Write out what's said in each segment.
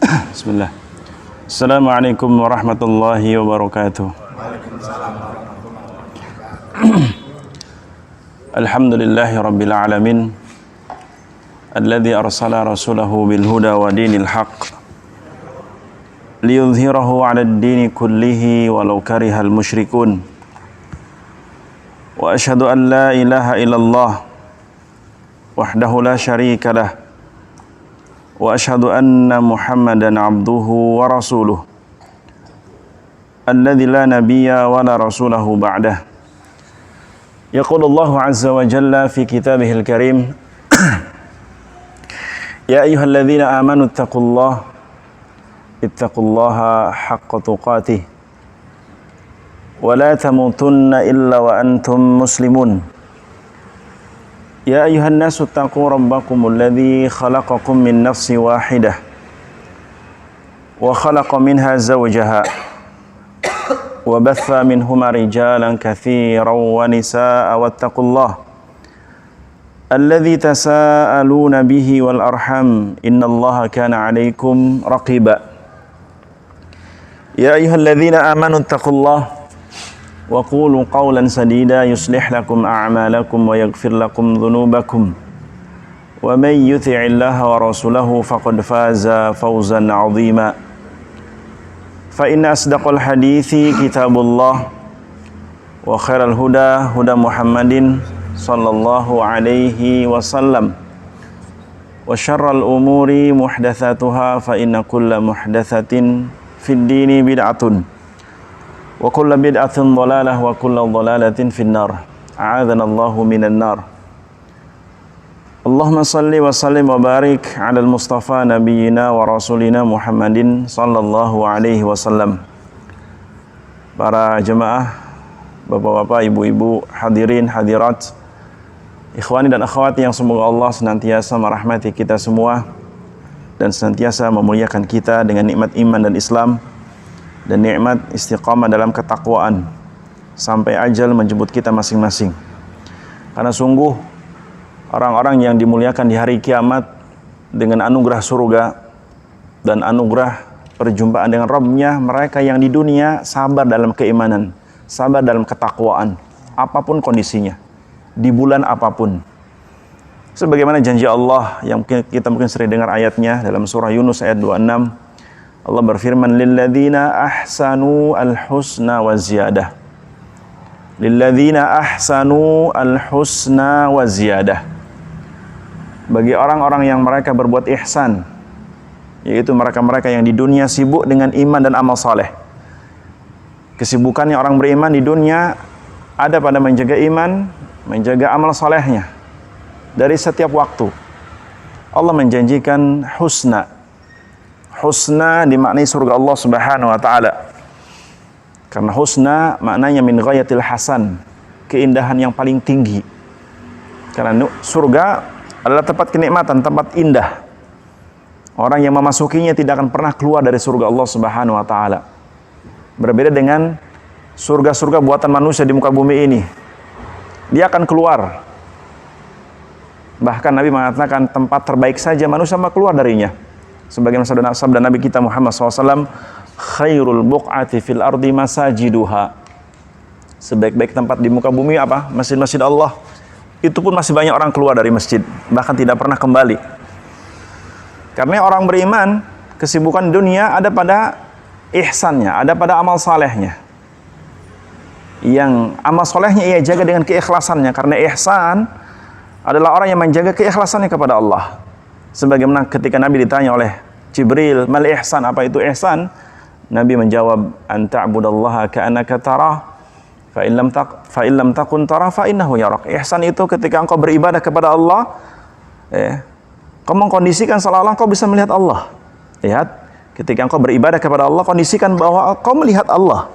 Bismillah. Assalamualaikum warahmatullahi wabarakatuh. Alhamdulillahi rabbil alamin, alladzi arsala rasulahu bil huda wa dinil haqq liyudhhirahu 'alad dini kullihi walau karihal musyrikun. Wa asyhadu an la ilaha illallah wahdahu la syarika lah. Wa asyhadu anna Muhammadan abduhu wa rasuluh alladzi la nabiyya wa la rasulahu ba'dah. Yaqulullahu azza wa jalla fi kitabihil karim Ya ayyuhalladzina amanu ittaqullaha haqqa tuqatih wa la tamutunna illa wa antum muslimun. Ya ayuhan nasu taqu rabbakumul ladzi khalaqakum min nafsin wahidah wa khalaqa minha zawjaha wa batha minhuma rijalan katsiran wa nisaa'a wattaqullaha alladzi tasaaluna bihi wal arham innallaha kana 'alaikum raqiba. Ya ayyuhalladzina amanu taqullaha wa qulu qawlan sadida yuslih lakum a'malakum wa yaghfir lakum dhunubakum wa may yuti'illaha wa rasulahu faqad faza fawzan 'azima. Fa inna asdaqal hadithi kitabullah wa khairal huda huda Muhammadin sallallahu alaihi wasallam wa syarral umuri muhdatsatuha fa inna kulla muhdatsatin fid dini bid'atun wa kullu bid'atin dhalalah wa kullu dhalalatin finnar. A'adhanallahu minan nar. Allahumma salli wa sallim wa barik 'alal mustafa nabiyyina wa rasulina Muhammadin sallallahu alaihi wasallam. Para jemaah, bapak-bapak, ibu-ibu, hadirin, hadirat, ikhwani dan akhwati yang semoga Allah senantiasa merahmati kita semua dan senantiasa memuliakan kita dengan nikmat iman dan Islam dan nikmat istiqamah dalam ketakwaan sampai ajal menjemput kita masing-masing. Karena sungguh orang-orang yang dimuliakan di hari kiamat dengan anugerah surga dan anugerah perjumpaan dengan Rabb-Nya, mereka yang di dunia sabar dalam keimanan, sabar dalam ketakwaan, apapun kondisinya, di bulan apapun. Sebagaimana janji Allah yang kita mungkin sering dengar ayatnya dalam surah Yunus ayat 26. Allah berfirman, lilladzina ahsanu al-husna wa ziyadah. Lilladzina ahsanu al-husna wa ziyadah. Bagi orang-orang yang mereka berbuat ihsan, yaitu mereka-mereka yang di dunia sibuk dengan iman dan amal saleh. Kesibukannya orang beriman di dunia ada pada menjaga iman, menjaga amal salehnya dari setiap waktu. Allah menjanjikan husna. Husna dimaknai surga Allah Subhanahu wa taala. Karena husna maknanya min ghayatil hasan, keindahan yang paling tinggi. Karena surga adalah tempat kenikmatan, tempat indah. Orang yang memasukinya tidak akan pernah keluar dari surga Allah Subhanahu wa taala. Berbeda dengan surga-surga buatan manusia di muka bumi ini. Dia akan keluar. Bahkan Nabi mengatakan tempat terbaik saja manusia mau keluar darinya. Sebagaimana sabda Nabi kita Muhammad SAW, khairul buq'ati fil ardi masajiduha. Sebaik-baik tempat di muka bumi apa? Masjid-masjid Allah. Itu pun masih banyak orang keluar dari masjid, bahkan tidak pernah kembali. Karena orang beriman, kesibukan dunia ada pada ihsannya, ada pada amal salehnya. Yang amal salehnya ia jaga dengan keikhlasannya, karena ihsan adalah orang yang menjaga keikhlasannya kepada Allah. Sebagaimana ketika Nabi ditanya oleh Jibril, mal ihsan, apa itu ihsan? Nabi menjawab, an ta'budallaha ka'annaka tarah, fa in lam takun tarah fa innahu yarak. Ihsan itu ketika engkau beribadah kepada Allah, kau mengkondisikan seolah-olah engkau bisa melihat Allah. Lihat, ketika engkau beribadah kepada Allah, kondisikan bahwa kau melihat Allah.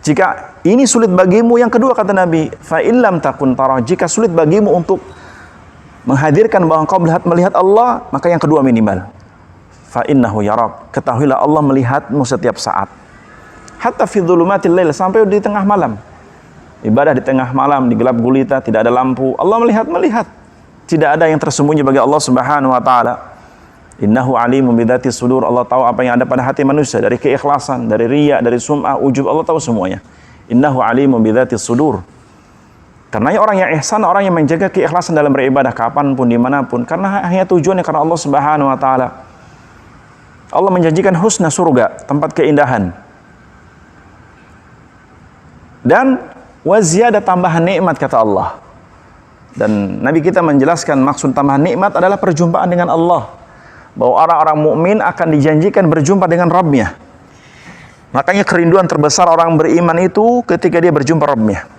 Jika ini sulit bagimu, yang kedua kata Nabi, fa in lam takun tarah, jika sulit bagimu untuk menghadirkan bahwa engkau melihat Allah, maka yang kedua minimal, fa innahu yarak, ketahuilah Allah melihatmu setiap saat. Hatta fi dhulumatil lail, sampai di tengah malam. Ibadah di tengah malam, di gelap gulita, tidak ada lampu, Allah melihat. Tidak ada yang tersembunyi bagi Allah Subhanahu wa taala. Innahu alimun bidzati sudur. Allah tahu apa yang ada pada hati manusia, dari keikhlasan, dari riya, dari sum'ah, ujub, Allah tahu semuanya. Innahu alimun bidzati sudur. Karena orang yang ihsan, orang yang menjaga keikhlasan dalam beribadah kapanpun, dimanapun, karena hanya tujuannya karena Allah Subhanahu wa Ta'ala. Allah menjanjikan husna, surga, tempat keindahan. Dan waziyada, tambahan nikmat, kata Allah. Dan Nabi kita menjelaskan maksud tambahan nikmat adalah perjumpaan dengan Allah. Bahwa orang-orang mukmin akan dijanjikan berjumpa dengan Rabb-nya. Makanya kerinduan terbesar orang beriman itu ketika dia berjumpa Rabb-nya.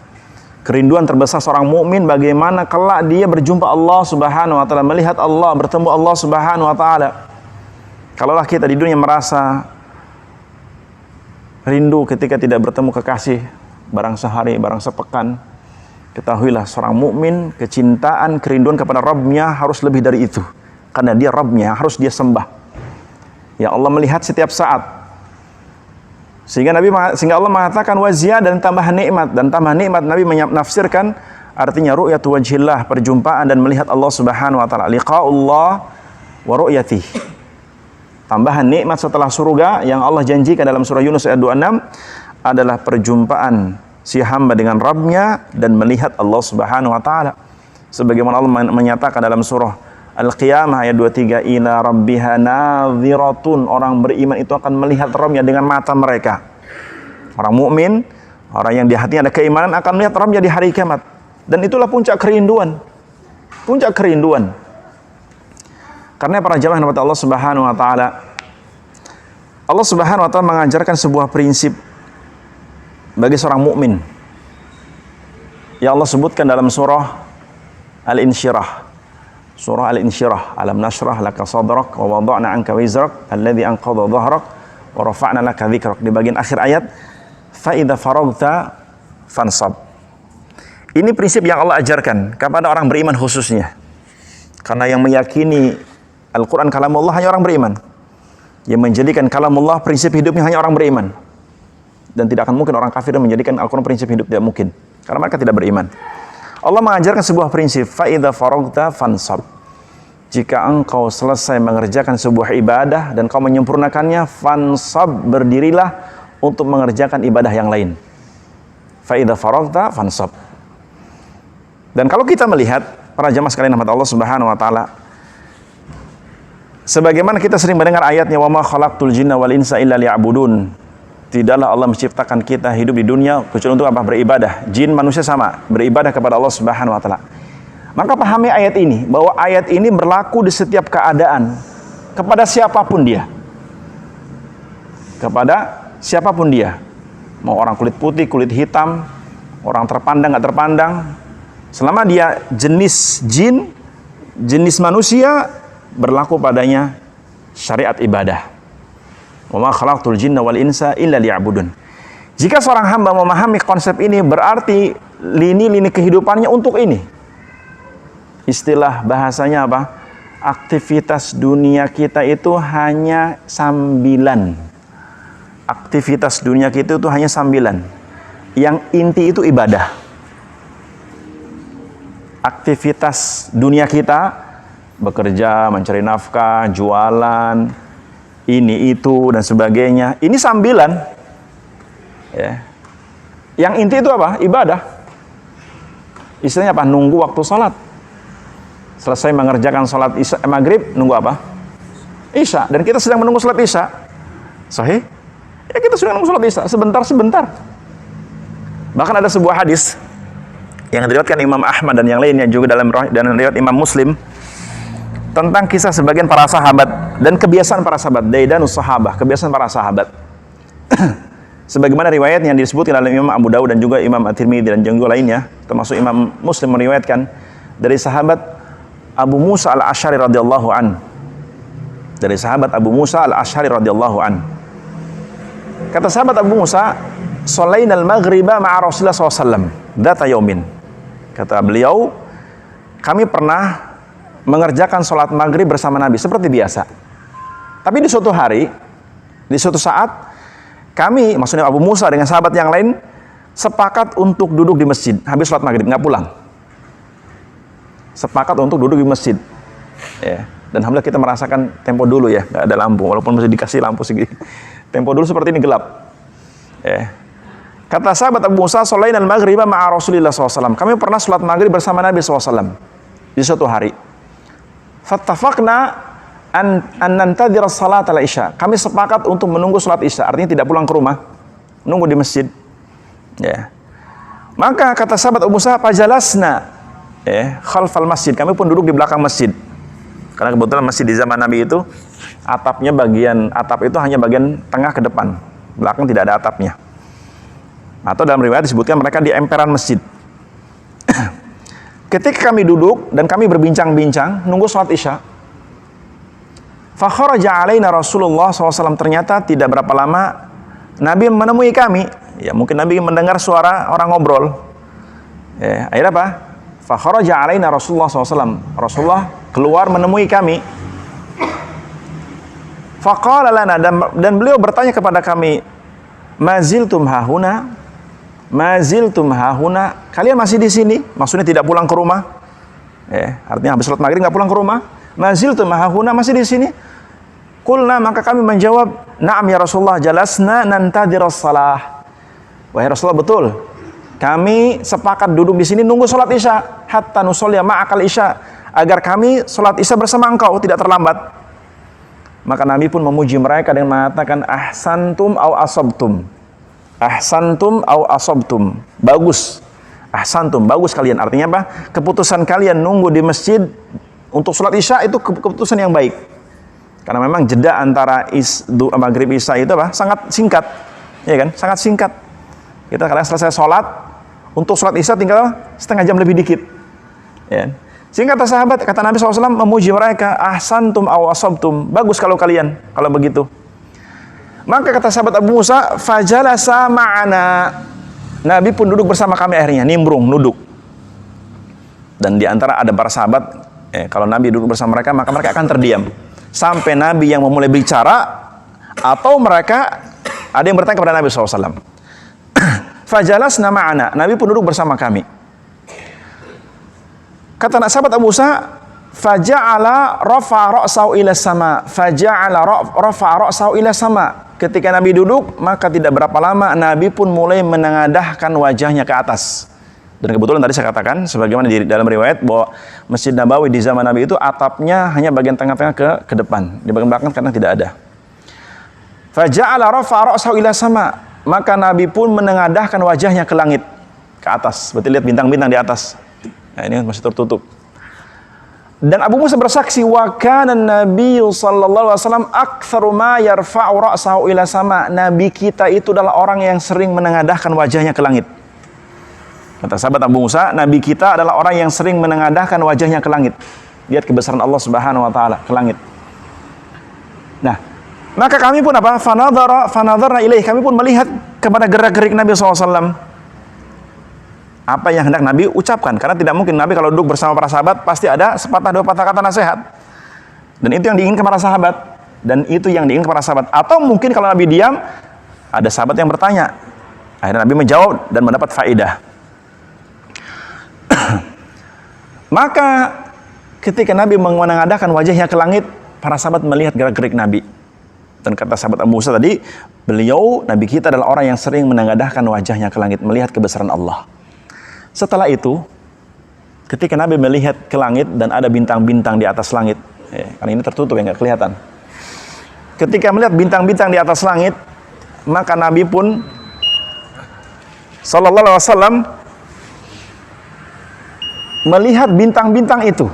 Kerinduan terbesar seorang mukmin bagaimana kelak dia berjumpa Allah Subhanahu wa Ta'ala, melihat Allah, bertemu Allah Subhanahu wa Ta'ala. Kalaulah kita di dunia merasa rindu ketika tidak bertemu kekasih, barang sehari, barang sepekan, ketahuilah seorang mukmin kecintaan, kerinduan kepada Rabb-nya harus lebih dari itu. Karena dia Rabb-nya, harus dia sembah. Ya Allah melihat setiap saat. Sehingga Allah mengatakan waziyah dan tambahan nikmat. Dan tambahan nikmat Nabi menafsirkan artinya ru'yatu wajhillah, perjumpaan dan melihat Allah Subhanahu wa Ta'ala. Liqa'ullah wa ru'yatih. Tambahan nikmat setelah surga yang Allah janjikan dalam surah Yunus ayat 26 adalah perjumpaan si hamba dengan Rabb-nya dan melihat Allah Subhanahu wa Ta'ala. Sebagaimana Allah menyatakan dalam surah Al-Qiyamah ayat 23, ila rabbiha nadhiratun, orang beriman itu akan melihat Rabb-nya dengan mata mereka. Orang mukmin, orang yang di hatinya ada keimanan akan melihat Rabb-nya di hari kiamat. Dan itulah puncak kerinduan. Puncak kerinduan. Karena para jamaah rahmat Allah Subhanahu wa Ta'ala, Allah Subhanahu wa Ta'ala mengajarkan sebuah prinsip bagi seorang mukmin. Ya Allah sebutkan dalam surah Al-Insyirah. Surah Al-Insyirah, alam nashrah laka sadrak wa wada'na anka wizrak alladhi anqadha dhahrak wa rafa'na laka dhikrak. Di bagian akhir ayat, fa idza faragta fansab. Ini prinsip yang Allah ajarkan kepada orang beriman khususnya. Karena yang meyakini Al-Quran kalamullah hanya orang beriman. Yang menjadikan kalamullah prinsip hidupnya hanya orang beriman. Dan tidak akan mungkin orang kafir menjadikan Al-Quran prinsip hidup, tidak mungkin. Karena mereka tidak beriman. Allah mengajarkan sebuah prinsip, fa idza faragta fansab. Jika engkau selesai mengerjakan sebuah ibadah dan kau menyempurnakannya, fansab, berdirilah untuk mengerjakan ibadah yang lain. Fa idza faragta fansab. Dan kalau kita melihat para jamaah sekalian rahmat Allah Subhanahu wa Ta'ala, sebagaimana kita sering mendengar ayatnya, wa ma khalaqtul jinna wal insa illa liya'budun. Tidaklah Allah menciptakan kita hidup di dunia kecuali untuk apa? Beribadah. Jin manusia sama, beribadah kepada Allah Subhanahu wa Ta'ala. Maka pahami ayat ini, bahwa ayat ini berlaku di setiap keadaan kepada siapapun dia. Kepada siapapun dia. Mau orang kulit putih, kulit hitam, orang terpandang, nggak terpandang. Selama dia jenis jin, jenis manusia, berlaku padanya syariat ibadah. Wa ma khalaqtul jinna wal insa illa liya'budun. Jika seorang hamba memahami konsep ini, berarti lini-lini kehidupannya untuk ini. Istilah bahasanya apa? Aktivitas dunia kita itu hanya sambilan. Aktivitas dunia kita itu hanya sambilan. Yang inti itu ibadah. Aktivitas dunia kita, bekerja, mencari nafkah, jualan, ini itu dan sebagainya, ini sambilan ya. Yang inti itu apa? Ibadah. Istilahnya apa? Nunggu waktu sholat. Selesai mengerjakan sholat maghrib, nunggu apa? Isya. Dan kita sedang menunggu sholat isya. Sahih? Ya, kita sedang menunggu sholat isya, sebentar-sebentar. Bahkan ada sebuah hadis yang diriwayatkan Imam Ahmad dan yang lainnya juga dalam riwayat Imam Muslim, tentang kisah sebagian para sahabat dan kebiasaan para sahabat, daidanus sahabah, kebiasaan para sahabat. Sebagaimana riwayat yang disebutkan oleh Imam Abu Dawud dan juga Imam At-Tirmidzi dan juga lainnya, termasuk Imam Muslim meriwayatkan dari sahabat Abu Musa Al-Asy'ari radhiyallahu an. Dari sahabat Abu Musa Al-Asy'ari radhiyallahu an. Kata sahabat Abu Musa, "Shalainal maghriba ma'a Rasulullah SAW dzata yaumin." Kata beliau, kami pernah mengerjakan sholat maghrib bersama Nabi seperti biasa. Tapi di suatu hari, di suatu saat, kami, maksudnya Abu Musa dengan sahabat yang lain, sepakat untuk duduk di masjid habis sholat maghrib, nggak pulang. Sepakat untuk duduk di masjid. Ya. Dan alhamdulillah kita merasakan tempo dulu ya, nggak ada lampu, walaupun masih dikasih lampu segini. Tempo dulu seperti ini gelap. Ya. Kata sahabat Abu Musa, "Sholaina al-maghriba ma'a Rasulillah SAW." Kami pernah sholat maghrib bersama Nabi SAW di suatu hari. Fattafaqna an nantadhira salat al-isya. Kami sepakat untuk menunggu sholat isya, artinya tidak pulang ke rumah, nunggu di masjid. Ya. Maka kata sahabat Abu Musa, "Fajalasna khalfal masjid." Kami pun duduk di belakang masjid. Karena kebetulan masjid di zaman Nabi itu atapnya bagian atap itu hanya bagian tengah ke depan, belakang tidak ada atapnya. Atau dalam riwayat disebutkan mereka di emperan masjid. Ketika kami duduk dan kami berbincang-bincang nunggu sholat isya, fa kharaja alaina Rasulullah SAW. Ternyata tidak berapa lama Nabi menemui kami. Ya mungkin Nabi mendengar suara orang ngobrol. Akhirnya apa? Fa kharaja alaina Rasulullah SAW. Rasulullah keluar menemui kami. Faqala lana, dan beliau bertanya kepada kami, "Maziltum hahuna?" Maziltum hahuna, kalian masih di sini? Maksudnya tidak pulang ke rumah. Artinya habis sholat maghrib nggak pulang ke rumah. Maziltum hahuna, masih di sini? Qulna, maka kami menjawab, "Na'am ya Rasulullah, jalasna nantadhiras salah." Wahai Rasulullah, betul. Kami sepakat duduk di sini nunggu sholat isya, hatta nusolli ma'akal isya, agar kami sholat isya bersama engkau, tidak terlambat. Maka Nabi pun memuji mereka dengan mengatakan, "Ahsantum au asabtum." Ahsantum au asabtum. Bagus. Ahsantum, bagus kalian. Artinya apa? Keputusan kalian nunggu di masjid untuk sholat isya itu keputusan yang baik. Karena memang jeda antara maghrib isya itu apa? Sangat singkat. Ya kan? Sangat singkat. Kita kadang selesai sholat, untuk sholat isya tinggal setengah jam lebih dikit. Ya. Sehingga kata sahabat, kata Nabi SAW memuji mereka, "Ahsantum aw asabtum." Bagus kalau kalian, kalau begitu. Maka kata sahabat Abu Musa, "Fajalasa ma'ana." Nabi pun duduk bersama kami akhirnya, nimbrung, duduk. Dan di antara ada para sahabat, kalau Nabi duduk bersama mereka, maka mereka akan terdiam. Sampai Nabi yang memulai bicara, atau mereka, ada yang bertanya kepada Nabi SAW. Fajalasna ma'ana. Nabi pun duduk bersama kami. Kata sahabat Abu Musa, faja'ala rafa ra'sahu ila sama. Faja'ala rafa ra'sahu ila sama. Ketika Nabi duduk, maka tidak berapa lama Nabi pun mulai menengadahkan wajahnya ke atas. Dan kebetulan tadi saya katakan, sebagaimana di dalam riwayat, bahwa Masjid Nabawi di zaman Nabi itu atapnya hanya bagian tengah-tengah ke depan. Di bagian belakang kadang tidak ada. Faja'ala rafa ra'sahu ila sama. Maka Nabi pun menengadahkan wajahnya ke langit, ke atas. Berarti lihat bintang-bintang di atas. Nah, ini masih tertutup. Dan Abu Musa bersaksi, wa kana Nabi sallallahu alaihi wasallam aktsaru ma yarfa'u ra'sahu ila sama. Nabi kita itu adalah orang yang sering menengadahkan wajahnya ke langit. Kata sahabat Abu Musa, Nabi kita adalah orang yang sering menengadahkan wajahnya ke langit. Lihat kebesaran Allah Subhanahu wa taala ke langit. Nah, maka kami pun apa? Fanadharna ilaih. Kami pun melihat kepada gerak-gerik Nabi SAW. Apa yang hendak Nabi ucapkan. Karena tidak mungkin Nabi kalau duduk bersama para sahabat pasti ada sepatah dua patah kata nasihat. Dan itu yang diinginkan para sahabat. Dan itu yang diinginkan para sahabat. Atau mungkin kalau Nabi diam, ada sahabat yang bertanya. Akhirnya Nabi menjawab dan mendapat faedah. Maka ketika Nabi menengadahkan wajahnya ke langit, para sahabat melihat gerak-gerik Nabi. Dan kata sahabat Abu Musa tadi, beliau, Nabi kita adalah orang yang sering menengadahkan wajahnya ke langit, melihat kebesaran Allah. Setelah itu, ketika Nabi melihat ke langit dan ada bintang-bintang di atas langit, karena ini tertutup ya, nggak kelihatan. Ketika melihat bintang-bintang di atas langit, maka Nabi pun sallallahu alaihi wasallam melihat bintang-bintang itu.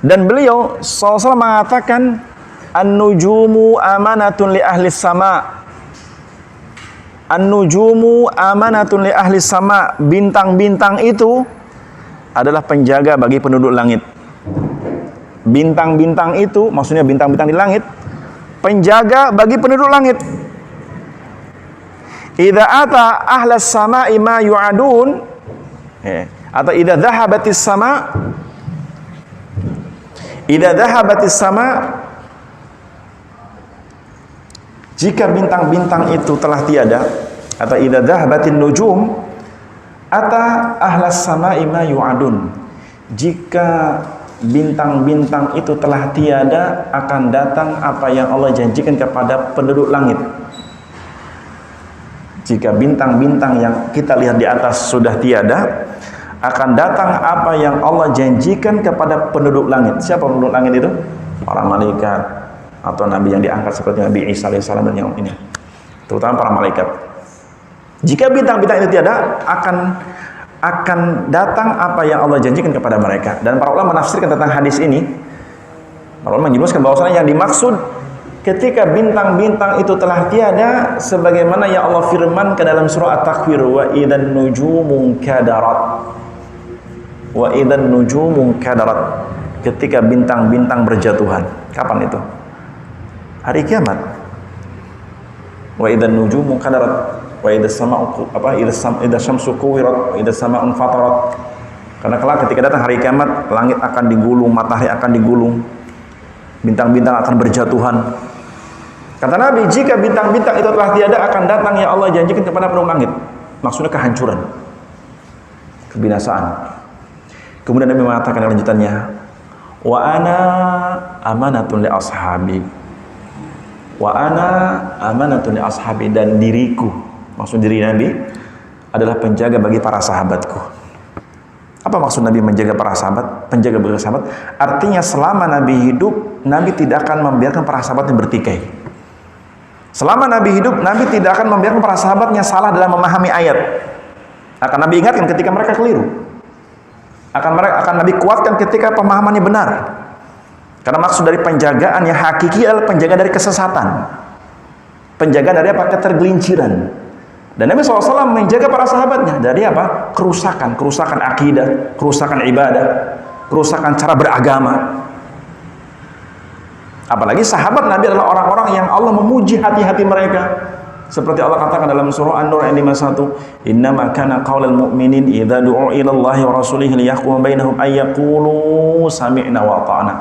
Dan beliau sallallahu alaihi wasallam mengatakan, "An-nujumu amanatun li ahli sama." An-nujumu amanatun li ahli sama. Bintang-bintang itu adalah penjaga bagi penduduk langit. Bintang-bintang itu, maksudnya bintang-bintang di langit, penjaga bagi penduduk langit. Idza ata ahlas sama'i ma yu'adun, atau idza dhahabatis sama, idza dhahabatis sama, jika bintang-bintang itu telah tiada, atau idza dhahabatin nujum ata ahlas sama'i ma yu'adun, jika bintang-bintang itu telah tiada, akan datang apa yang Allah janjikan kepada penduduk langit. Jika bintang-bintang yang kita lihat di atas sudah tiada, akan datang apa yang Allah janjikan kepada penduduk langit. Siapa penduduk langit itu? Para malaikat atau nabi yang diangkat seperti Nabi Isa alaihissalam dan yang ini, terutama para malaikat. Jika bintang-bintang itu tiada, akan datang apa yang Allah janjikan kepada mereka. Dan para ulama menafsirkan tentang hadis ini. Para ulama menjelaskan bahwasanya yang dimaksud ketika bintang-bintang itu telah tiada, sebagaimana yang Allah firmankan dalam surah At-Takwir, wa idzan nujumu kadarat. Wa idzan nujumu kadarat. Ketika bintang-bintang berjatuhan. Kapan itu? Hari kiamat. Wa idzan nujumu kadarat. Wa idzas sama'u idzas syamsu kuwirat, wa idzas sama'un fatarat. Karena kelak ketika datang hari kiamat, langit akan digulung, matahari akan digulung, bintang-bintang akan berjatuhan. Kata Nabi, jika bintang-bintang itu telah tiada, akan datang yang Allah janjikan kepada penduduk langit. Maksudnya kehancuran, kebinasaan. Kemudian Nabi mengatakan lanjutannya, wa ana amanatun li ashabi. Wa ana amanatun li ashabi, dan diriku, maksud diri Nabi adalah penjaga bagi para sahabatku. Apa maksud Nabi menjaga para sahabat? Penjaga bagi sahabat artinya selama Nabi hidup, Nabi tidak akan membiarkan para sahabatnya bertikai. Selama Nabi hidup, Nabi tidak akan membiarkan para sahabatnya salah dalam memahami ayat. Akan Nabi ingatkan ketika mereka keliru. Akan Nabi kuatkan ketika pemahamannya benar. Karena maksud dari penjagaan yang hakiki adalah penjaga dari kesesatan. Penjaga dari apa? Ketergelinciran. Dan Nabi SAW menjaga para sahabatnya dari apa? Kerusakan akidah, kerusakan ibadah, kerusakan cara beragama. Apalagi sahabat Nabi adalah orang-orang yang Allah memuji hati-hati mereka. Seperti Allah katakan dalam surah An-Nur ayat 51, "Innama kana qaulal mu'minin idza du'u ila Allahi wa rasulihi liyahkuma bainahum ay yaqulu sami'na wa ata'na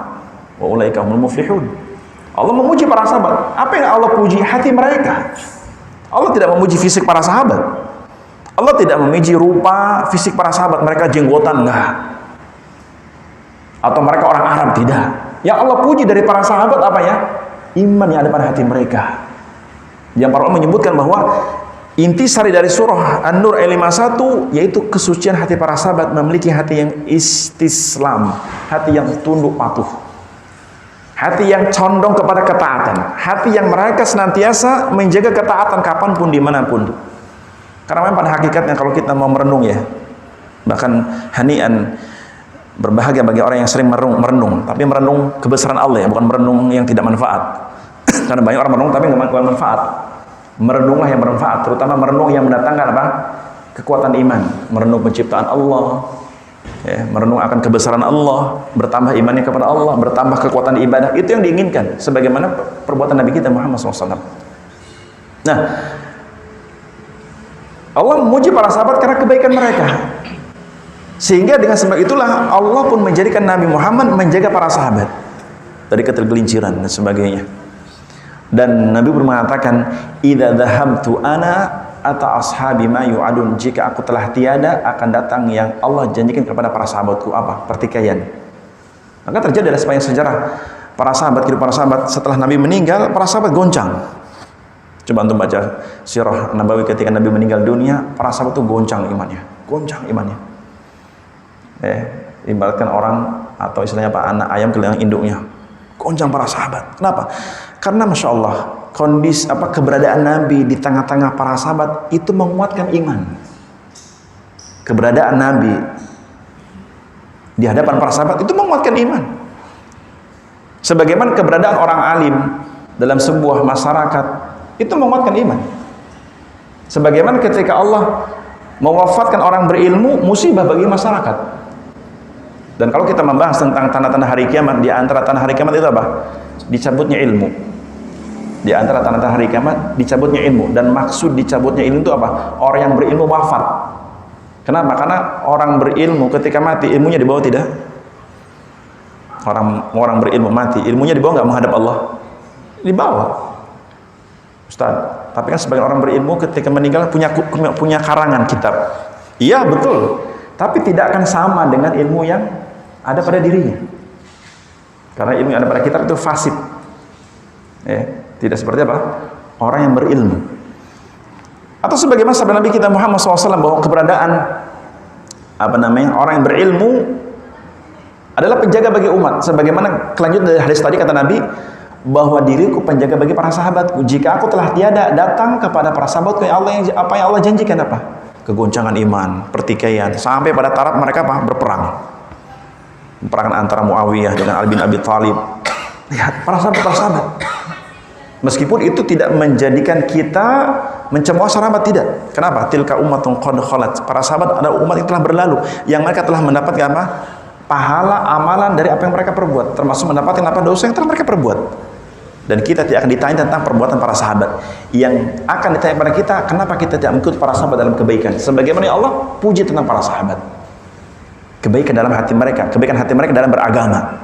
wa ulaika humul muflihun." Allah memuji para sahabat. Apa yang Allah puji? Hati mereka. Allah tidak memuji fisik para sahabat. Allah tidak memuji rupa fisik para sahabat. Mereka jenggotan, enggak. Atau mereka orang Arab, tidak. Yang Allah puji dari para sahabat apa ya? Iman yang ada pada hati mereka. Yang para ulama menyebutkan bahwa intisari dari surah An-Nur ayat 51 yaitu kesucian hati para sahabat, memiliki hati yang istislam, hati yang tunduk patuh, hati yang condong kepada ketaatan, hati yang mereka senantiasa menjaga ketaatan kapanpun dimanapun. Karena memang pada hakikatnya kalau kita mau merenung ya, bahkan hanian, berbahagia bagi orang yang sering merenung, tapi merenung kebesaran Allah ya, bukan merenung yang tidak manfaat. Karena banyak orang merenung tapi nggak manfaat. Merenunglah yang bermanfaat, terutama merenung yang mendatangkan apa? Kekuatan iman, merenung penciptaan Allah, ya, merenung akan kebesaran Allah, bertambah imannya kepada Allah, bertambah kekuatan ibadah. Itu yang diinginkan, sebagaimana perbuatan Nabi kita Muhammad SAW. Nah, Allah memuji para sahabat karena kebaikan mereka. Sehingga dengan sebab itulah Allah pun menjadikan Nabi Muhammad menjaga para sahabat dari ketergelinciran dan sebagainya. Dan Nabi pun mengatakan, "Idza dhahabtu ana ata ashabi ma yu'adun." Jika aku telah tiada, akan datang yang Allah janjikan kepada para sahabatku apa? Pertikaian. Maka terjadi dalam sepanjang sejarah para sahabat, kehidupan para sahabat setelah Nabi meninggal, para sahabat goncang. Coba antum baca sirah Nabawi ketika Nabi meninggal dunia, para sahabat itu goncang imannya. Ibaratkan orang atau istilahnya apa, anak ayam kehilangan induknya. Goncang para sahabat. Kenapa? Karena Masya Allah, keberadaan Nabi di tengah-tengah para sahabat itu menguatkan iman. Keberadaan Nabi di hadapan para sahabat itu menguatkan iman. Sebagaimana keberadaan orang alim dalam sebuah masyarakat itu menguatkan iman. Sebagaimana ketika Allah mewafatkan orang berilmu, musibah bagi masyarakat. Dan kalau kita membahas tentang tanda-tanda hari kiamat, di antara tanda hari kiamat itu apa? Dicabutnya ilmu. Di antara tanda-tanda hari kiamat dicabutnya ilmu. Dan maksud dicabutnya ilmu itu apa? Orang yang berilmu wafat. Kenapa? Karena orang berilmu ketika mati ilmunya dibawa tidak? Orang berilmu mati, ilmunya dibawa nggak menghadap Allah? Dibawa. Ustaz, tapi kan sebagian orang berilmu ketika meninggal punya karangan kitab. Iya betul. Tapi tidak akan sama dengan ilmu yang ada pada dirinya. Karena ilmu yang ada pada kita itu fasid. Tidak seperti apa? Orang yang berilmu. Atau sebagaimana sabda Nabi kita Muhammad SAW bahwa keberadaan orang yang berilmu adalah penjaga bagi umat. Sebagaimana kelanjut dari hadis tadi kata Nabi, bahwa diriku penjaga bagi para sahabatku. Jika aku telah tiada, datang kepada para sahabatku apa yang Allah janjikan apa? Kegoncangan iman, pertikaian, sampai pada taraf mereka berperang. Peperangan antara Muawiyah dengan Ali bin Abi Thalib. Lihat, para sahabat. Meskipun itu tidak menjadikan kita mencemooh sahabat, tidak. Kenapa? Tilka ummatun qad khalat. Para sahabat ada umat yang telah berlalu, yang mereka telah mendapatkan apa? Pahala amalan dari apa yang mereka perbuat, termasuk mendapatkan apa dosa yang telah mereka perbuat. Dan kita tidak akan ditanya tentang perbuatan para sahabat. Yang akan ditanya pada kita, kenapa kita tidak mengikuti para sahabat dalam kebaikan? Sebagaimana Allah puji tentang para sahabat. Kebaikan dalam hati mereka, kebaikan hati mereka dalam beragama.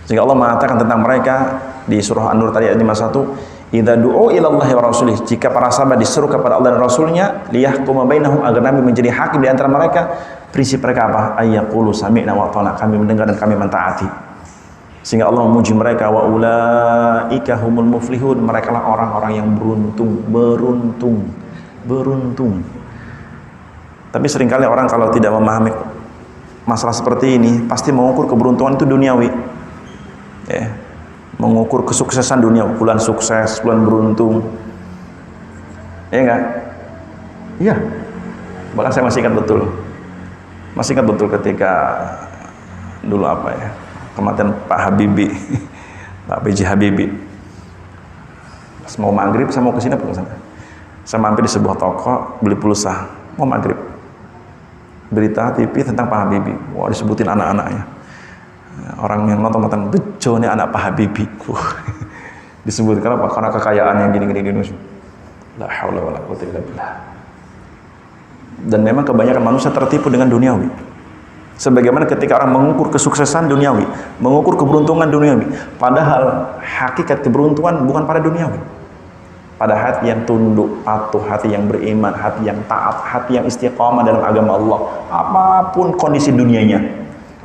Sehingga Allah mengatakan tentang mereka di surah An-Nur tadi ayat 51, "Idza du'u ila Allahi wa rasulih", jika para sahabat diseru kepada Allah dan Rasulnya, liyahkuma bainahum, agar Nabi menjadi hakim di antara mereka, prinsip mereka apa? Ayyaqulu sami'na wa ata'na, kami mendengar dan kami mentaati. Sehingga Allah memuji mereka, wa ulaika humul muflihun, mereka lah orang-orang yang beruntung. Tapi seringkali orang kalau tidak memahami masalah seperti ini, pasti mengukur keberuntungan itu duniawi. Mengukur kesuksesan dunia, bulan sukses, bulan beruntung. Enggak? Iya. Bahkan saya masih ingat betul ketika dulu kematian Pak Habibie, Pak B.J. Habibie. Pas mau maghrib, saya mau ke sini apa ke sana? Saya mampir di sebuah toko beli pulsa, mau maghrib. Berita TV tentang Pak Habibie. Wah, disebutin anak-anaknya. Orang yang nonton bejo nih anak Pak Habibie. Disebutkan apa? Karena kekayaan yang gini-gini. La haula wala quwwata illa billah. Dan memang kebanyakan manusia tertipu dengan duniawi. Sebagaimana ketika orang mengukur kesuksesan duniawi, mengukur keberuntungan duniawi, padahal hakikat keberuntungan bukan pada duniawi. Pada hati yang tunduk, patuh, hati yang beriman, hati yang taat, hati yang istiqamah dalam agama Allah. Apapun kondisi dunianya,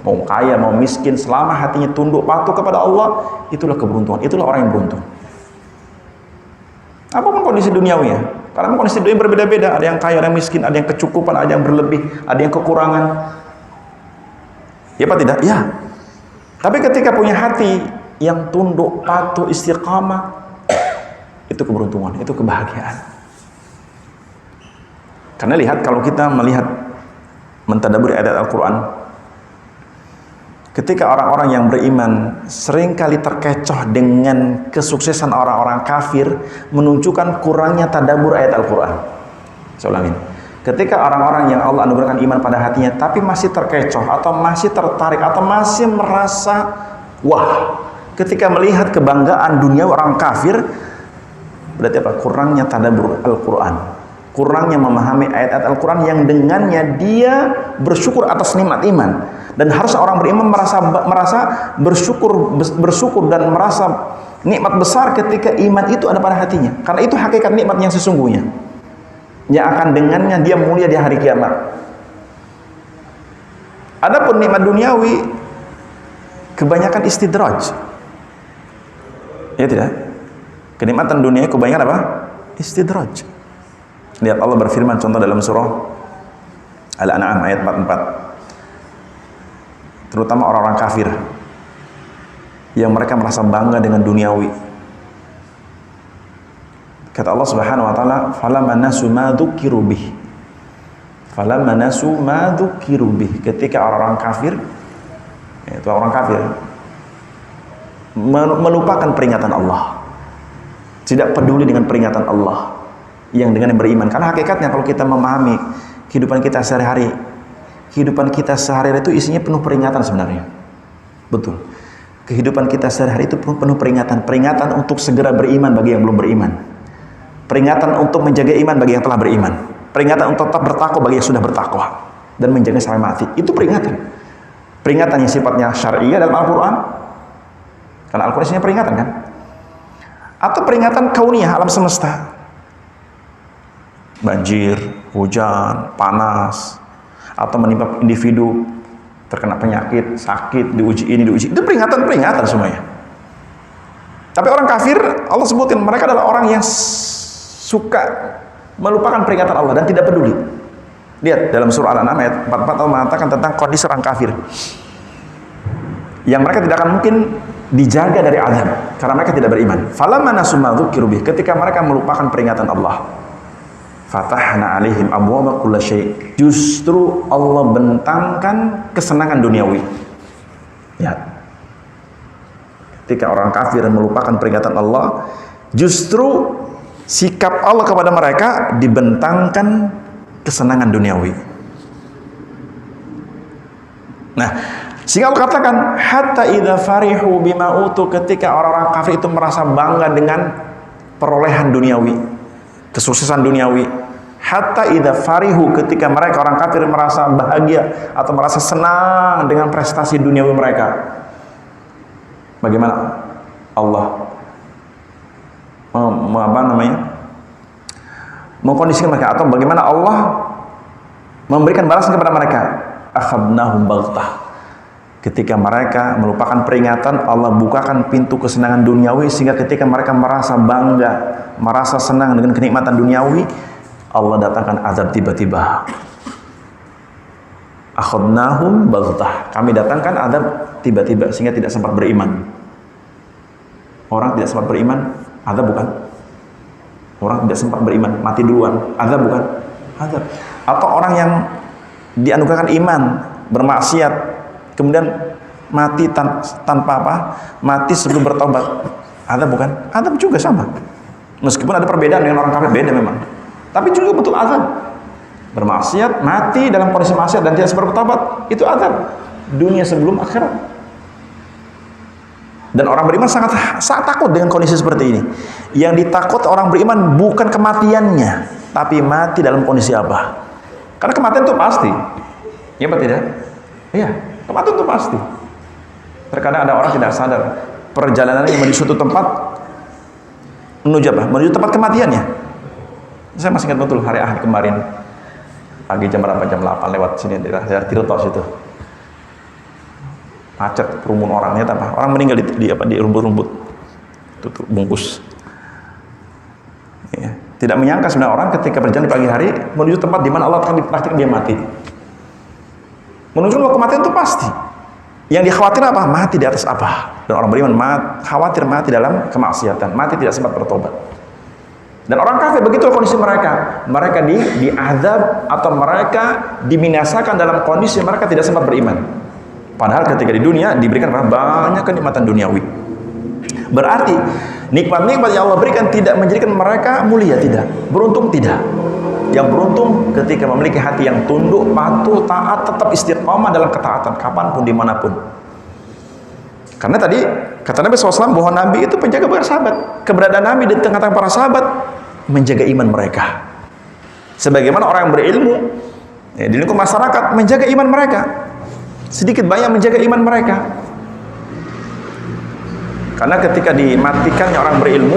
mau kaya, mau miskin, selama hatinya tunduk, patuh kepada Allah, itulah keberuntungan, itulah orang yang beruntung. Apapun kondisi duniawinya, karena kondisi dunia berbeda-beda, ada yang kaya, ada yang miskin, ada yang kecukupan, ada yang berlebih, ada yang kekurangan. Ya apa tidak? Ya. Tapi ketika punya hati yang tunduk, patuh, istiqamah, itu keberuntungan, itu kebahagiaan. Karena lihat, kalau kita melihat mentadaburi ayat Al-Quran, ketika orang-orang yang beriman seringkali terkecoh dengan kesuksesan orang-orang kafir, menunjukkan kurangnya tadabur ayat Al-Quran. Saya ulangin. Ketika orang-orang yang Allah anugerahkan iman pada hatinya, tapi masih terkecoh, atau masih tertarik, atau masih merasa wah, ketika melihat kebanggaan dunia orang kafir, berarti apa? Kurangnya tadabbur Al-Quran, kurangnya memahami ayat-ayat Al-Quran yang dengannya dia bersyukur atas nikmat iman. Dan harus orang beriman merasa bersyukur dan merasa nikmat besar ketika iman itu ada pada hatinya, karena itu hakikat nikmat yang sesungguhnya, yang akan dengannya dia mulia di hari kiamat. Adapun nikmat duniawi kebanyakan istidraj, ya tidak? Kenikmatan dunia kebanyakan apa? Istidraj. Lihat Allah berfirman contoh dalam surah Al-An'am ayat 44. Terutama orang-orang kafir yang mereka merasa bangga dengan duniawi. Kata Allah Subhanahu wa taala, "Falamma nasu ma dzukiru bih." Falamma nasu ma dzukiru bih. Ketika orang-orang kafir, yaitu orang kafir melupakan peringatan Allah, tidak peduli dengan peringatan Allah yang dengan yang beriman. Karena hakikatnya kalau kita memahami kehidupan kita sehari-hari, kehidupan kita sehari-hari itu isinya penuh peringatan sebenarnya. Betul. Kehidupan kita sehari-hari itu penuh peringatan. Peringatan untuk segera beriman bagi yang belum beriman. Peringatan untuk menjaga iman bagi yang telah beriman. Peringatan untuk tetap bertakwa bagi yang sudah bertakwa. Dan menjaga sampai mati. Itu peringatan. Peringatan yang sifatnya syariah dalam Al-Quran. Karena Al-Quran isinya peringatan kan. Atau peringatan kauniyah, alam semesta. Banjir, hujan, panas, atau menimpa individu terkena penyakit, sakit, diuji ini, diuji itu, peringatan semuanya. Tapi orang kafir, Allah sebutin mereka adalah orang yang suka melupakan peringatan Allah dan tidak peduli. Lihat dalam surah Al-An'am ayat 44 Allah mengatakan tentang kondisi orang kafir yang mereka tidak akan mungkin dijaga dari azab karena mereka tidak beriman. Falamma nasu ma dzukiru bih, ketika mereka melupakan peringatan Allah, fatahna alaihim abwaaba kulli syai', justru Allah bentangkan kesenangan duniawi. Ya. Ketika orang kafir melupakan peringatan Allah, justru sikap Allah kepada mereka dibentangkan kesenangan duniawi. Nah, sehingga Allah katakan hatta idza farihu bima utu, ketika orang-orang kafir itu merasa bangga dengan perolehan duniawi, kesuksesan duniawi. Hatta idza farihu, ketika mereka orang kafir merasa bahagia atau merasa senang dengan prestasi duniawi mereka. Bagaimana Allah mengkondisikan mereka, atau bagaimana Allah memberikan balasan kepada mereka? Akhadnahum baghtah, ketika mereka melupakan peringatan, Allah bukakan pintu kesenangan duniawi, sehingga ketika mereka merasa bangga, merasa senang dengan kenikmatan duniawi, Allah datangkan azab tiba-tiba. Akhadnahum baghtah, kami datangkan azab tiba-tiba sehingga tidak sempat beriman. Orang tidak sempat beriman, azab bukan? Orang tidak sempat beriman, mati duluan, azab bukan? Azab. Atau orang yang dianugerahkan iman, bermaksiat, kemudian mati tanpa apa? Mati sebelum bertobat, azab bukan? Azab juga sama. Meskipun ada perbedaan dengan orang kafir, beda memang. Tapi juga betul azab. Bermaksiat, mati dalam kondisi maksiat dan tidak sempat bertobat, itu azab. Dunia sebelum akhirat. Dan orang beriman sangat takut dengan kondisi seperti ini. Yang ditakut orang beriman bukan kematiannya, tapi mati dalam kondisi apa? Karena kematian itu pasti. Iya apa tidak? Iya, kematian itu pasti. Terkadang ada orang tidak sadar perjalanannya menuju suatu tempat, menuju apa? Menuju tempat kematiannya. Saya masih ingat betul hari Ahad kemarin, pagi jam berapa? Jam 8 lewat sini, daerah Tirto situ. Macet, kerumun orangnya apa? Orang meninggal di rumput-rumput, tutup bungkus. Ya. Tidak menyangka sebenarnya orang ketika berjalan di pagi hari menuju tempat di mana Allah akan dipraktikkan dia mati. Menuju kematian itu pasti. Yang dikhawatirkan apa? Mati di atas apa? Dan orang beriman khawatir mati dalam kemaksiatan, mati tidak sempat bertobat. Dan orang kafir begitu kondisi mereka. Mereka diazab atau mereka dibinasakan dalam kondisi mereka tidak sempat beriman. Padahal ketika di dunia diberikan banyak kenikmatan duniawi. Berarti nikmat-nikmat yang Allah berikan tidak menjadikan mereka mulia, tidak. Beruntung tidak. Yang beruntung ketika memiliki hati yang tunduk, patuh, taat, tetap istiqomah dalam ketaatan kapanpun, dimanapun. Karena tadi kata Nabi SAW bahwa Nabi itu penjaga para sahabat. Keberadaan Nabi di tengah-tengah para sahabat menjaga iman mereka. Sebagaimana orang yang berilmu di lingkup masyarakat menjaga iman mereka. Sedikit banyak menjaga iman mereka. Karena ketika dimatikannya orang berilmu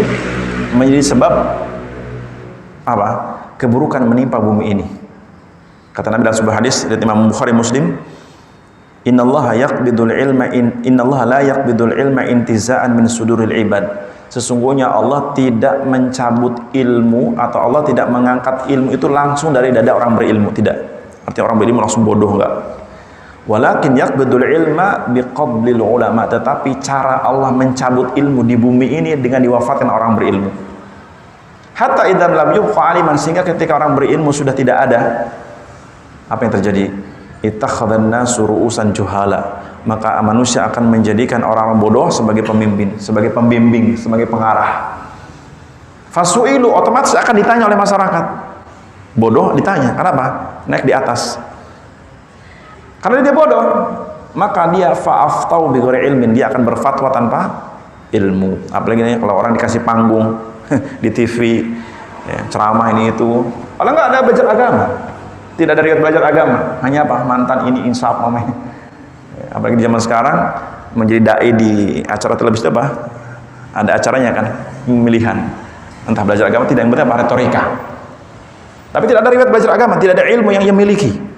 menjadi sebab apa? Keburukan menimpa bumi ini. Kata Nabi dalam sebuah hadis dari Imam Bukhari Muslim, Innallaha yaqbidul ilma innallaha la yaqbidul ilma intiza'an min suduril ibad. Sesungguhnya Allah tidak mencabut ilmu atau Allah tidak mengangkat ilmu itu langsung dari dada orang berilmu, tidak. Artinya orang berilmu langsung bodoh, enggak. Walakin yaqbidul ilma biqablil ulama, tetapi cara Allah mencabut ilmu di bumi ini dengan diwafatkan orang berilmu. Hatta idzam lam yubqa aliman, sehingga ketika orang berilmu sudah tidak ada, apa yang terjadi? Ittakhadhan nasu ru'usan juhala, maka manusia akan menjadikan orang bodoh sebagai pemimpin, sebagai pembimbing, sebagai pengarah. Fasu'ilu, otomatis akan ditanya oleh masyarakat. Bodoh ditanya, kenapa? Naik di atas. Karena dia bodoh, maka dia fa'aftau bi ghairi ilmin, dia akan berfatwa tanpa ilmu. Apalagi nih, kalau orang dikasih panggung di TV, ya, ceramah ini itu, kalau nggak ada belajar agama, tidak ada riwayat belajar agama, hanya apa? Mantan ini insaf namanya. Ya, apalagi di zaman sekarang menjadi dai di acara televisi apa? Ada acaranya kan, pemilihan. Entah belajar agama tidak, yang penting apa? Retorika. Tapi tidak ada riwayat belajar agama, tidak ada ilmu yang ia miliki.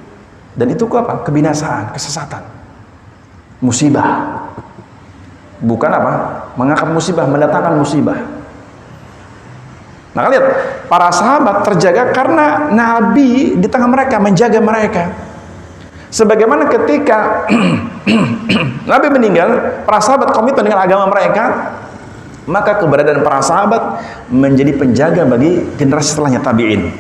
Dan itu apa? Kebinasaan, kesesatan. musibah. Bukan apa? Mengangkat musibah, mendatangkan musibah. Nah, lihat, para sahabat terjaga karena Nabi di tengah mereka, menjaga mereka. Sebagaimana ketika Nabi meninggal, para sahabat komitmen dengan agama mereka, maka keberadaan para sahabat menjadi penjaga bagi generasi setelahnya, tabi'in.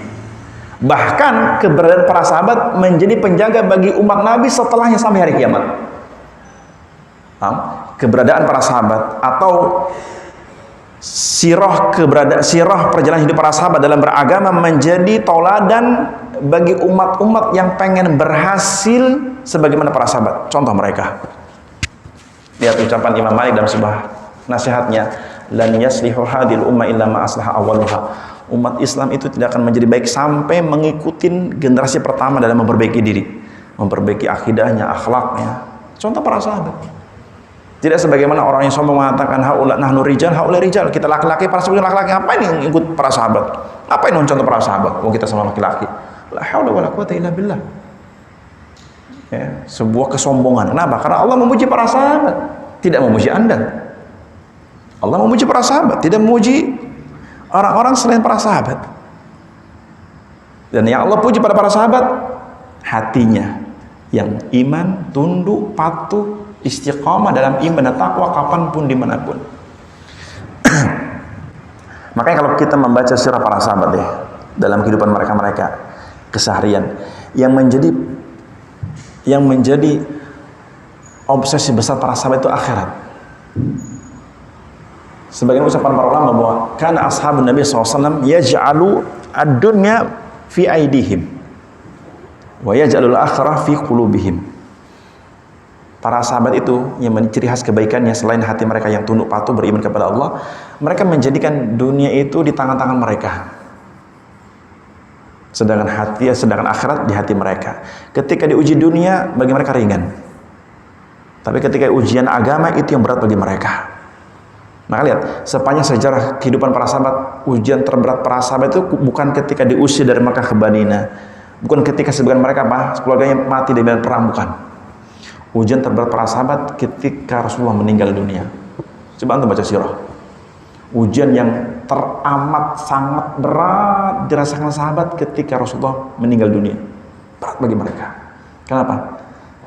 Bahkan keberadaan para sahabat menjadi penjaga bagi umat Nabi setelahnya sampai hari kiamat. Keberadaan para sahabat atau sirah perjalanan hidup para sahabat dalam beragama menjadi tauladan bagi umat-umat yang pengen berhasil sebagaimana para sahabat. Contoh mereka, lihat ucapan Imam Malik dalam sebuah nasihatnya, lan yaslihu hadil umma illa ma aslaha awwaluha. Umat Islam itu tidak akan menjadi baik sampai mengikuti generasi pertama dalam memperbaiki diri, memperbaiki akidahnya, akhlaknya. Contoh para sahabat. Tidak sebagaimana orang yang sombong mengatakan haula nahnu rijal, haula rijal, kita laki-laki, para sahabat laki-laki, ngapain yang ikut para sahabat? Apa yang contoh para sahabat? Kita sama laki-laki. La haula wala quwata illa billah. Ya, sebuah kesombongan. Kenapa? Karena Allah memuji para sahabat, tidak memuji Anda. Allah memuji para sahabat, tidak memuji orang-orang selain para sahabat. Dan yang Allah puji pada para sahabat, hatinya yang iman, tunduk, patuh, istiqamah dalam iman dan takwa kapanpun dimanapun. Makanya kalau kita membaca sirah para sahabat dalam kehidupan mereka keseharian, yang menjadi obsesi besar para sahabat itu akhirat. Sebagian ucapan para ulama bahwa kana ashabun Nabi SAW yaj'alu ad-dunya fi aidihim wa yaj'alul akhirah fi qulubihim. Para sahabat itu yang ciri khas kebaikannya selain hati mereka yang tunduk patuh beriman kepada Allah, mereka menjadikan dunia itu di tangan-tangan mereka. Sedangkan akhirat di hati mereka. Ketika diuji dunia bagi mereka ringan. Tapi ketika ujian agama itu yang berat bagi mereka. Maka lihat, sepanjang sejarah kehidupan para sahabat, ujian terberat para sahabat itu bukan ketika diusir dari Makkah ke Madinah. Bukan ketika sebagian mereka keluarganya mati di medan perang, bukan. Ujian terberat para sahabat ketika Rasulullah meninggal dunia. Coba anda baca sirah. Ujian yang teramat sangat berat dirasakan sahabat ketika Rasulullah meninggal dunia. Berat bagi mereka. Kenapa?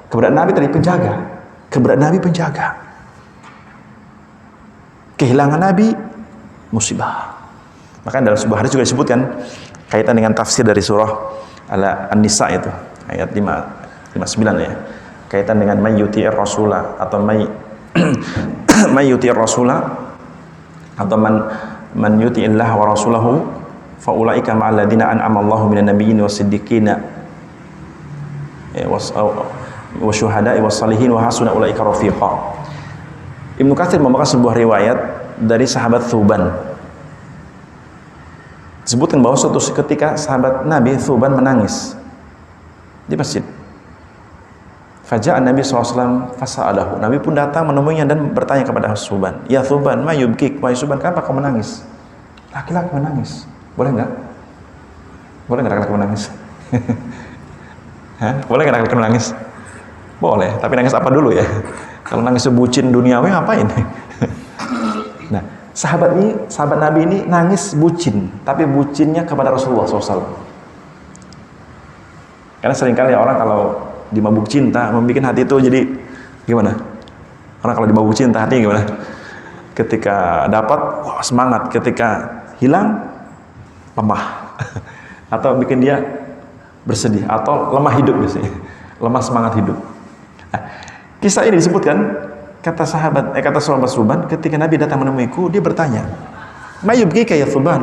Keberadaan Nabi tadi penjaga. Keberadaan Nabi penjaga. Kehilangan Nabi musibah. Maka dalam sebuah hadis juga disebutkan kaitan dengan tafsir dari surah An-Nisa itu ayat 59 ya. Kaitan dengan mayyuti'ir rasulah atau mayyuti'ir rasulah atau man yuti'illah wa rasulahu fa ulaika ma'al ladzina an'ama Allahu minan nabiyyin was-siddiqina wa syuhada'i was-salihin wa hasuna ulaika rafiqa. Ibnu Katsir membawakan sebuah riwayat dari sahabat Thuban. Disebutkan bahwa suatu ketika sahabat Nabi Thuban menangis di masjid. Faja'an Nabi SAW fasa'alahu. Nabi pun datang menemuinya dan bertanya kepada Thuban, ya Thuban, ma yubkik, wahai Thuban, kenapa kau menangis? Laki-laki menangis. Boleh enggak? Boleh enggak laki-laki menangis? Hah? Boleh enggak laki-laki menangis? Boleh, tapi nangis apa dulu ya? Kalau nangis sebucin duniawi ngapain? Nah, sahabat Nabi ini nangis bucin, tapi bucinnya kepada Rasulullah SAW. Karena seringkali orang kalau dimabuk cinta, membuat hati itu jadi gimana? Orang kalau dimabuk cinta hatinya gimana? Ketika dapat, wah, semangat. Ketika hilang, lemah. Atau bikin dia bersedih. Atau lemah hidup biasanya. Lemah semangat hidup. Nah, kisah ini disebutkan, kata sahabat Thuban, ketika Nabi datang menemuiku, dia bertanya, "Mayubkika ya Thuban?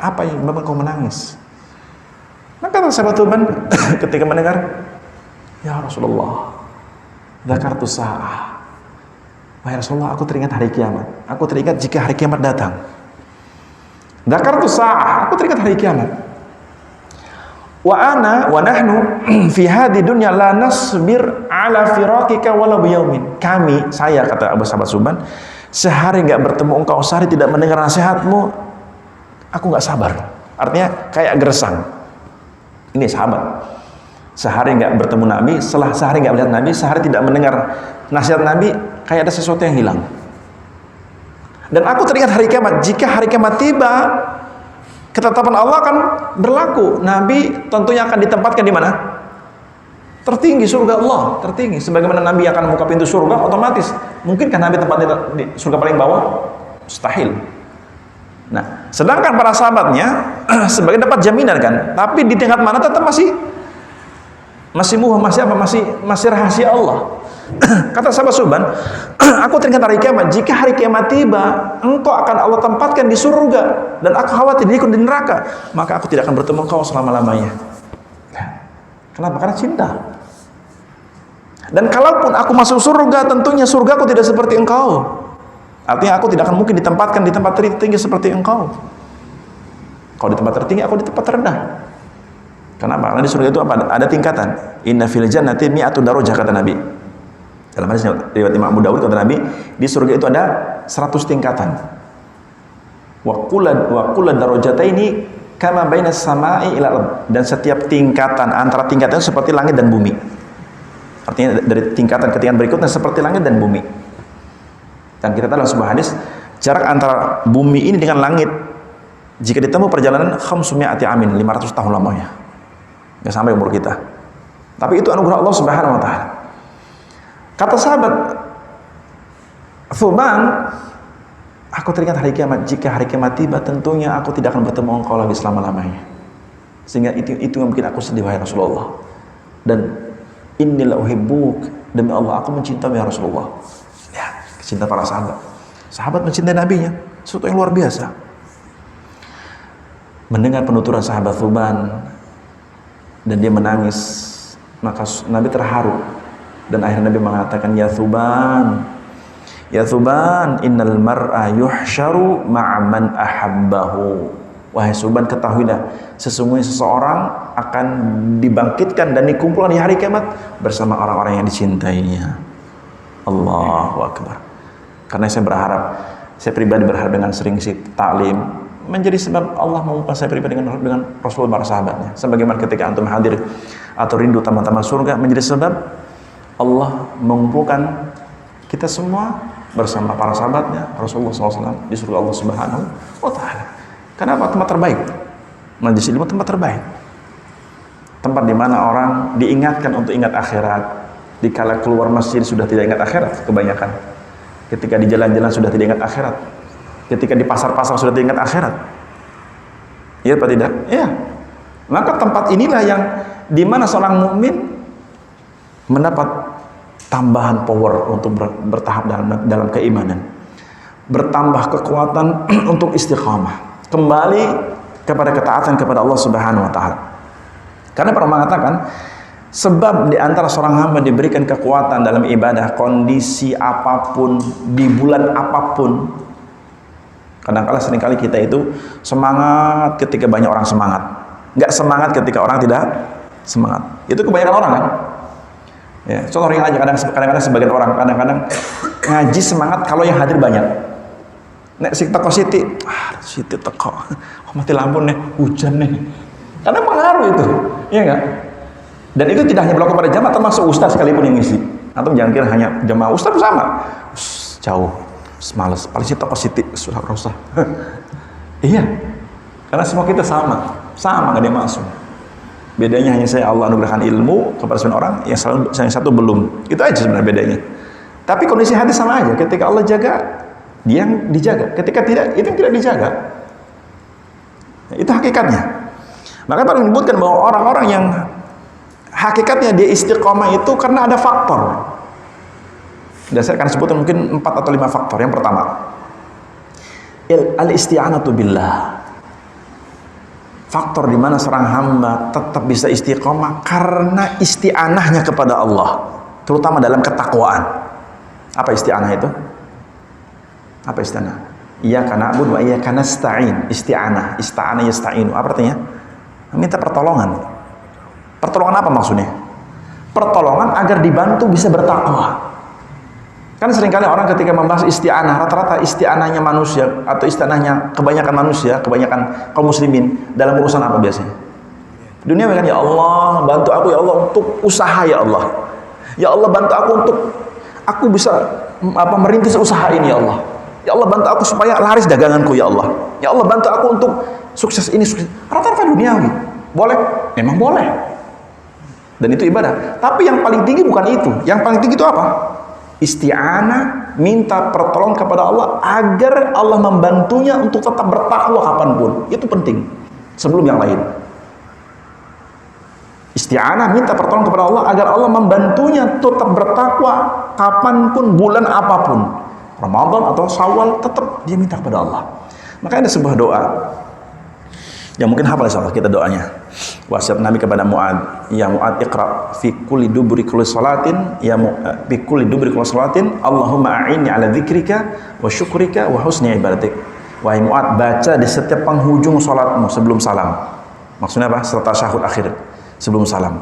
Apa yang membuat kau menangis?" Maka kata sahabat Thuban ketika mendengar, "Ya Rasulullah, dzakartu sa'ah." Wahai Rasulullah, aku teringat hari kiamat. Aku teringat jika hari kiamat datang. Dzakartu sa'ah, aku teringat hari kiamat. Wa nahnu fi hadhi dunya la nasbir ala firaqika walau biyaumin. Kami, saya, kata Abu sahabat Thuban, sehari enggak bertemu engkau, sehari tidak mendengar nasihatmu, aku enggak sabar. Artinya kayak gersang. Ini sahabat. Sehari nggak bertemu Nabi, setelah sehari nggak melihat Nabi, sehari tidak mendengar nasihat Nabi, kayak ada sesuatu yang hilang. Dan aku teringat hari kiamat. Jika hari kiamat tiba, ketetapan Allah akan berlaku. Nabi tentunya akan ditempatkan di mana? Tertinggi, surga Allah, tertinggi. Sebagaimana Nabi akan membuka pintu surga, otomatis. Mungkinkah Nabi tempatnya di surga paling bawah? Mustahil. Nah, sedangkan para sahabatnya sebagian dapat jaminan kan, tapi di tingkat mana tetap masih rahasia Allah. Kata sahabat Subban, aku teringat hari kiamat. Jika hari kiamat tiba, engkau akan Allah tempatkan di surga, dan aku khawatir diriku di neraka, maka aku tidak akan bertemu engkau selama-lamanya. Kenapa? Karena cinta. Dan kalaupun aku masuk surga, tentunya surgaku tidak seperti engkau. Artinya aku tidak akan mungkin ditempatkan di tempat tertinggi seperti engkau. Kalau di tempat tertinggi, aku di tempat terendah. Kenapa? Karena di surga itu apa? Ada tingkatan. Inna fil jannati mi'atu darajah, kata Nabi. Dalam hadis riwayat Imam Abu Dawud, kata Nabi, di surga itu ada 100 tingkatan. Wa kullu darajataini kama bainas samai ila ardh. Dan setiap tingkatan, antara tingkatan itu seperti langit dan bumi. Artinya dari tingkatan ke tingkatan berikutnya seperti langit dan bumi. Dan kita tahu dalam sebuah hadis, jarak antara bumi ini dengan langit, jika ditempuh perjalanan 500 amin, 500 tahun lamanya. Nggak sampai umur kita. Tapi itu anugerah Allah Subhanahu wa taala. Kata sahabat Thuban, aku teringat hari kiamat. Jika hari kiamat tiba, tentunya aku tidak akan bertemu engkau lagi selama-lamanya. Sehingga itu yang bikin aku sedih, wahai Rasulullah. Dan innila uhibbuk, demi Allah aku mencintaimu ya Rasulullah. Ya, cinta para sahabat. Sahabat mencintai nabinya, sesuatu yang luar biasa. Mendengar penuturan sahabat Thuban dan dia menangis, maka Nabi terharu. Dan akhirnya Nabi mengatakan, ya Thuban, innal mar'a yuhsyaru ma'aman ahabbahu. Wahai Thuban, ketahuilah, sesungguhnya seseorang akan dibangkitkan dan dikumpulkan di hari kiamat bersama orang-orang yang dicintainya. Allahu Akbar. Karena saya pribadi berharap dengan sering taklim, menjadi sebab Allah mengumpulkan saya pribadi dengan Rasulullah, para sahabatnya. Sebagaimana ketika antum hadir atau rindu taman-taman surga, menjadi sebab Allah mengumpulkan kita semua bersama para sahabatnya Rasulullah SAW di surga Allah Subhanahu wa taala. Kenapa? Tempat terbaik. Majelis ilmu tempat terbaik. Tempat di mana orang diingatkan untuk ingat akhirat. Dikala keluar masjid sudah tidak ingat akhirat kebanyakan. Ketika di jalan-jalan sudah tidak ingat akhirat. Ketika di pasar-pasar sudah tidak ingat akhirat. Iya apa tidak? Iya. Maka tempat inilah yang di mana seorang mukmin mendapat tambahan power untuk bertahap dalam keimanan, bertambah kekuatan untuk istiqamah, kembali kepada ketaatan kepada Allah Subhanahu wa taala. Karena para mengatakan, sebab di antara seorang hamba diberikan kekuatan dalam ibadah, kondisi apapun, di bulan apapun. Kadang-kala seringkali kita itu semangat ketika banyak orang semangat, nggak semangat ketika orang tidak semangat. Itu kebanyakan orang kan? Ya, contoh ringan aja, kadang-kadang sebagian orang kadang-kadang ngaji semangat kalau yang hadir banyak. Nek sik teko siti, siti teko. Oh, mati lampu nih, hujan nih. Karena pengaruh itu, iya enggak? Dan itu tidak hanya berlaku pada jamaah, termasuk ustaz sekalipun yang ngisi. Atau jangan kira hanya jamaah, ustaz sama. Jauh, males. Paling sih teko siti, susah rosah. Iya, karena semua kita sama, nggak ada yang masuk. Bedanya hanya saya Allah anugerahkan ilmu kepada sebagian orang, yang satu belum. Itu aja sebenarnya bedanya. Tapi kondisi hati sama aja. Ketika Allah jaga, dia yang dijaga. Ketika tidak, itu yang tidak dijaga. Itu hakikatnya. Maka para menyebutkan bahwa orang-orang yang hakikatnya dia istiqomah itu karena ada faktor. Dan saya akan sebutkan mungkin 4 atau 5 faktor. Yang pertama, al-isti'anatu billah. Faktor di mana seorang hamba tetap bisa istiqomah karena isti'anahnya kepada Allah, terutama dalam ketakwaan. Apa isti'anah itu? Apa isti'anah? Iyyaka na'budu wa iyyaka nasta'in. Isti'anah, ista'ana yasta'inu. Apa artinya? Minta pertolongan. Pertolongan apa maksudnya? Pertolongan agar dibantu bisa bertakwa. Kan seringkali orang ketika membahas isti'anah, rata-rata isti'anahnya manusia atau isti'anahnya kebanyakan manusia, kebanyakan kaum muslimin dalam urusan apa biasanya? Dunia kan, ya Allah bantu aku ya Allah untuk usaha ya Allah. Ya Allah bantu aku untuk aku bisa merintis usaha ini ya Allah. Ya Allah bantu aku supaya laris daganganku ya Allah. Ya Allah bantu aku untuk sukses ini sukses. Rata-rata duniawi. Boleh? Memang boleh. Dan itu ibadah. Tapi yang paling tinggi bukan itu. Yang paling tinggi itu apa? Isti'anah, minta pertolongan kepada Allah agar Allah membantunya untuk tetap bertakwa kapanpun. Itu penting. Sebelum yang lain. Isti'anah, minta pertolongan kepada Allah agar Allah membantunya tetap bertakwa kapanpun, bulan apapun. Ramadan atau Syawal, tetap dia minta kepada Allah. Makanya ada sebuah doa yang mungkin hafal insyaallah kita doanya. Wasiat Nabi kepada Mu'ad, ya Mu'ad iqra fi kulli duburi kulli salatin, ya fi kulli duburi kulli salatin, Allahumma a'inni ala dzikrika wa syukrika wa husni ibadatik. Wahai Mu'ad, baca di setiap penghujung salatmu sebelum salam. Maksudnya apa? Setelah tasyahud akhir, sebelum salam.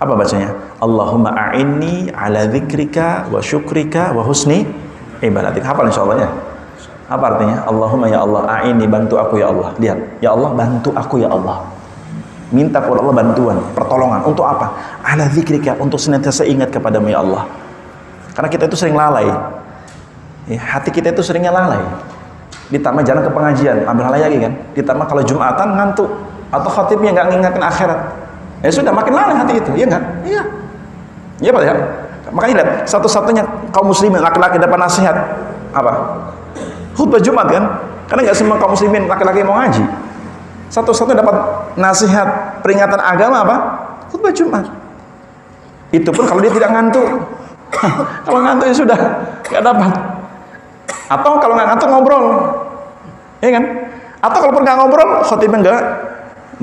Apa bacanya? Allahumma a'inni ala dzikrika wa syukrika wa husni ibadatik. Hafal insyaallah ya. Apa artinya? Allahumma ya Allah, a'inni, bantu aku ya Allah. Lihat, ya Allah bantu aku ya Allah. Minta kepada Allah bantuan, pertolongan. Untuk apa? Ala dzikrika, untuk senantiasa ingat kepadamu ya Allah. Karena kita itu sering lalai. Hati kita itu seringnya lalai. Ditambah jalan ke pengajian, ambil hal lagi kan. Ditambah kalau Jumatan ngantuk atau khatibnya nggak ngingatin akhirat. Ya sudah makin lalai hati itu, iya nggak? Iya. Iya Pak ya. Makanya lihat, satu-satunya kaum muslimin laki-laki dapat nasihat apa? Khutbah Jumat kan? Karena nggak semua kaum muslimin laki-laki mau ngaji. Satu-satunya dapat nasihat peringatan agama apa? Khutbah Jumat. Itu pun kalau dia tidak ngantuk. Kalau ngantuk ya sudah nggak dapat. Atau kalau nggak ngantuk ngobrol, ya kan? Atau kalaupun nggak ngobrol, khutibnya nggak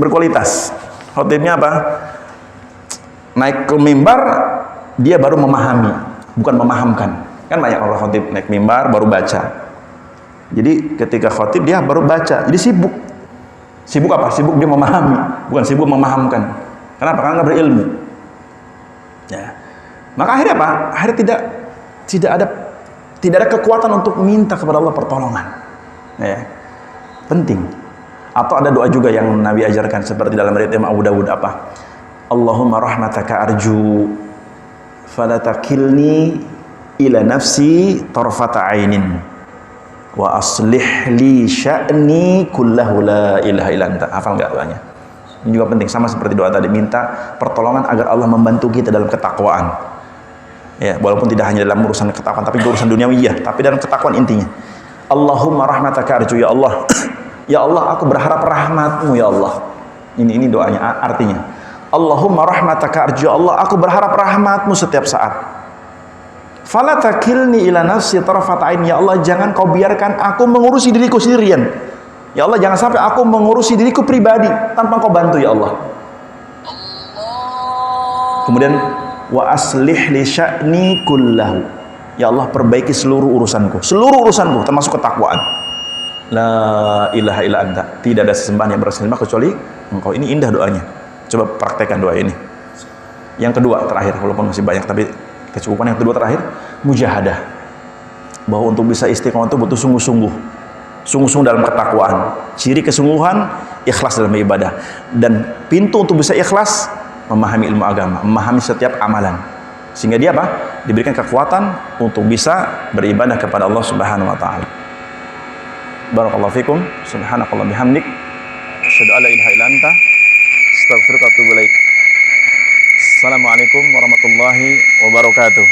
berkualitas. Khutibnya apa? Naik ke mimbar, dia baru memahami, bukan memahamkan. Kan banyak orang khutib naik mimbar baru baca. Jadi ketika khotib dia baru baca, jadi sibuk. Sibuk apa? Sibuk dia memahami, bukan sibuk memahamkan. Kenapa? Karena nggak berilmu. Ya. Maka akhirnya apa? Akhirnya tidak ada kekuatan untuk minta kepada Allah pertolongan. Ya. Penting. Atau ada doa juga yang Nabi ajarkan seperti dalam riwayat Imam Abu Dawud apa? Allahumma rahmataka arju fala takilni ila nafsi tarfata ainin. Wa aslih li sya'ni kullahu la ilaha illa anta. Hafal enggak doanya? Ini juga penting, sama seperti doa tadi, minta pertolongan agar Allah membantu kita dalam ketakwaan. Ya, walaupun tidak hanya dalam urusan ketakwaan, tapi urusan duniawi ya, tapi dalam ketakwaan intinya. Allahumma rahmataka arju ya Allah. Ya Allah, aku berharap rahmat-Mu ya Allah. Ini doanya, artinya. Allahumma rahmataka arju ya Allah, aku berharap rahmat-Mu setiap saat. Fala takilni ila nafsi tarfat ain, ya Allah jangan kau biarkan aku mengurusi diriku sendirian. Ya Allah jangan sampai aku mengurusi diriku pribadi tanpa kau bantu ya Allah. Kemudian wa aslih li sya'ni kullahu. Ya Allah perbaiki seluruh urusanku termasuk ketakwaan. La ilaha illa anta, tidak ada sesembahan yang bersembah kecuali Engkau. Ini indah doanya. Coba praktekkan doa ini. Yang kedua terakhir, walaupun masih banyak tapi kecukupan, yang kedua terakhir, mujahadah. Bahwa untuk bisa istiqomah itu butuh sungguh-sungguh dalam ketakwaan. Ciri kesungguhan, ikhlas dalam ibadah. Dan pintu untuk bisa ikhlas, memahami ilmu agama, memahami setiap amalan. Sehingga dia apa? Diberikan kekuatan untuk bisa beribadah kepada Allah Subhanahu wa taala. Barakallahu fikum, subhanakallah bihamdik, asyhadu an la ilaha illa anta, astaghfiruka wa atubu ilaik. Assalamualaikum warahmatullahi wabarakatuh.